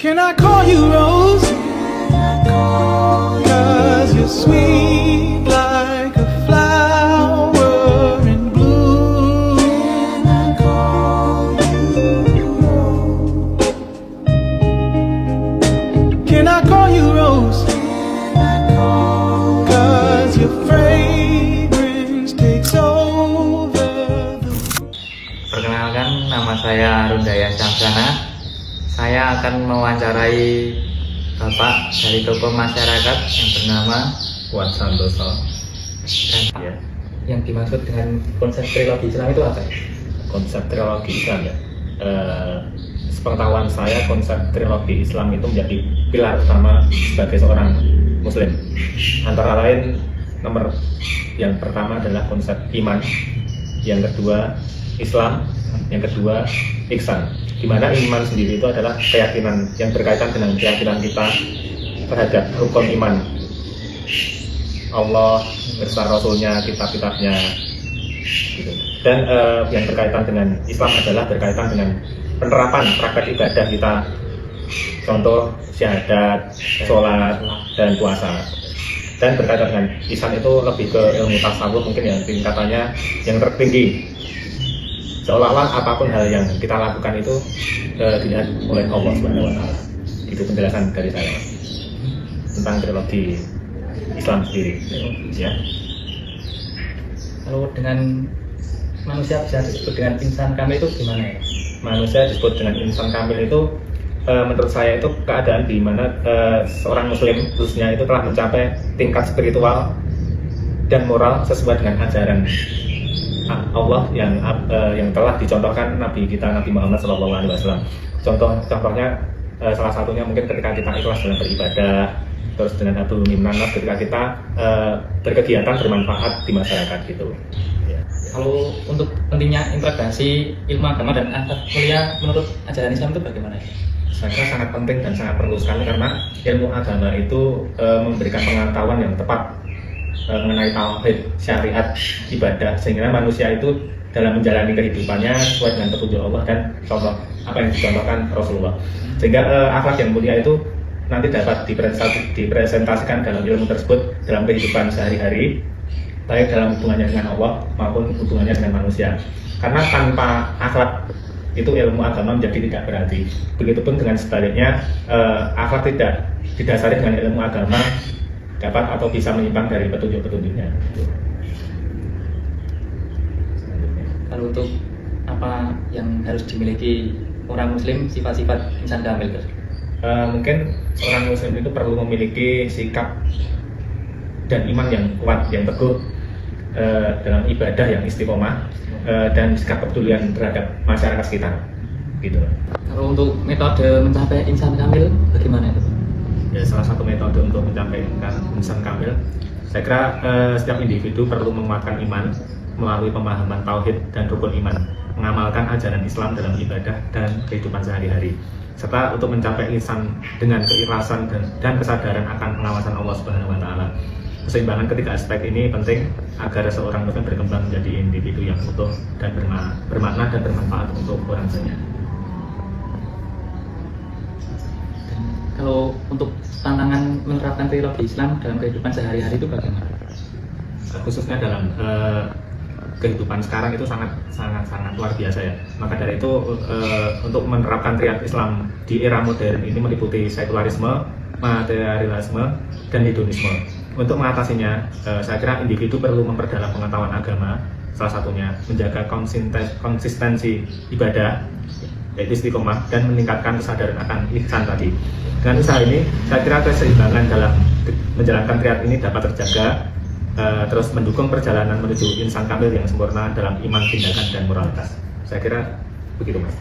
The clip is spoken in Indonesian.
Can I call you Rose? 'Cause you're sweet like a flower in bloom. Can I call you Rose? 'Cause your fragrance takes over the... Perkenalkan, nama saya Rundaya Syamsana. Saya akan mewawancarai Bapak dari tokoh masyarakat yang bernama Fuad Santoso. dan Ya, yang dimaksud dengan konsep trilogi Islam itu apa? konsep trilogi Islam ya. Sepengetahuan saya, konsep trilogi Islam itu menjadi pilar utama sebagai seorang Muslim. Antara lain, nomor yang pertama adalah konsep iman, yang kedua Islam, yang kedua ihsan. Di mana iman sendiri itu adalah keyakinan yang berkaitan dengan keyakinan kita terhadap rukun iman, Allah beserta Rasulnya, kitab-kitabnya, gitu. Dan yang berkaitan dengan Islam adalah berkaitan dengan penerapan praktek ibadah kita, contoh syahadat, sholat, dan puasa. Dan berkaitan dengan ihsan itu lebih ke ilmu tasawuf, mungkin yang tingkatannya yang tertinggi, seolah-olah apapun hal yang kita lakukan itu dilihat oleh Allah Subhanahu wa Ta'ala. Itu penjelasan dari saya tentang trilogi Islam sendiri, ya. Kalau dengan manusia bisa disebut dengan insan kamil itu gimana ya? Manusia disebut dengan insan kamil itu menurut saya itu keadaan di mana seorang Muslim khususnya itu telah mencapai tingkat spiritual dan moral sesuai dengan ajaran Allah yang telah dicontohkan Nabi kita, Nabi Muhammad SAW. Contohnya salah satunya mungkin ketika kita ikhlas dalam beribadah, terus dengan Abdul Mimnanas ketika kita berkegiatan bermanfaat di masyarakat gitu. Ya. Kalau untuk pentingnya integrasi ilmu agama dan akhlak mulia menurut ajaran Islam itu bagaimana? Saya kira sangat penting dan sangat perlu sekali karena ilmu agama itu memberikan pengetahuan yang tepat mengenai tauhid, syariat, ibadah, sehingga manusia itu dalam menjalani kehidupannya sesuai dengan petunjuk Allah dan contoh apa yang dicontohkan Rasulullah. Sehingga akhlak yang mulia itu nanti dapat dipresentasikan dalam ilmu tersebut dalam kehidupan sehari-hari, baik dalam hubungannya dengan Allah maupun hubungannya dengan manusia. Karena tanpa akhlak itu ilmu agama menjadi tidak berarti. Begitupun dengan sebaliknya, akhlak tidak didasari dengan ilmu agama dapat atau bisa menyimpang dari petunjuk-petunjuknya. Kalau untuk apa yang harus dimiliki orang Muslim, sifat-sifat insan kamil itu? Mungkin seorang Muslim itu perlu memiliki sikap dan iman yang kuat, yang teguh dalam ibadah yang istiqomah dan sikap kepedulian terhadap masyarakat sekitar. Gitu. Kalau untuk metode mencapai insan kamil bagaimana itu? Ya, salah satu metode untuk mencapai insan kamil, saya kira setiap individu perlu menguatkan iman melalui pemahaman tauhid dan rukun iman, mengamalkan ajaran Islam dalam ibadah dan kehidupan sehari-hari, serta untuk mencapai insan dengan keikhlasan dan kesadaran akan pengawasan Allah Subhanahu wa Ta'ala. Keseimbangan ketiga aspek ini penting agar seorang Muslim berkembang menjadi individu yang utuh dan bermakna dan bermanfaat untuk orang banyak. Kalau untuk tantangan menerapkan trilogi Islam dalam kehidupan sehari-hari itu bagaimana? Khususnya dalam kehidupan sekarang itu sangat luar biasa ya. Maka dari itu untuk menerapkan triad Islam di era modern ini meliputi sekularisme, materialisme, dan hedonisme. Untuk mengatasinya, saya kira individu perlu memperdalam pengetahuan agama, salah satunya menjaga konsistensi ibadah, yaitu istiqomah, dan meningkatkan kesadaran akan ihsan tadi. Dengan usaha ini, saya kira keseimbangan dalam menjalankan triad ini dapat terjaga, terus mendukung perjalanan menuju insan kamil yang sempurna dalam iman, tindakan, dan moralitas. Saya kira begitu, Mas.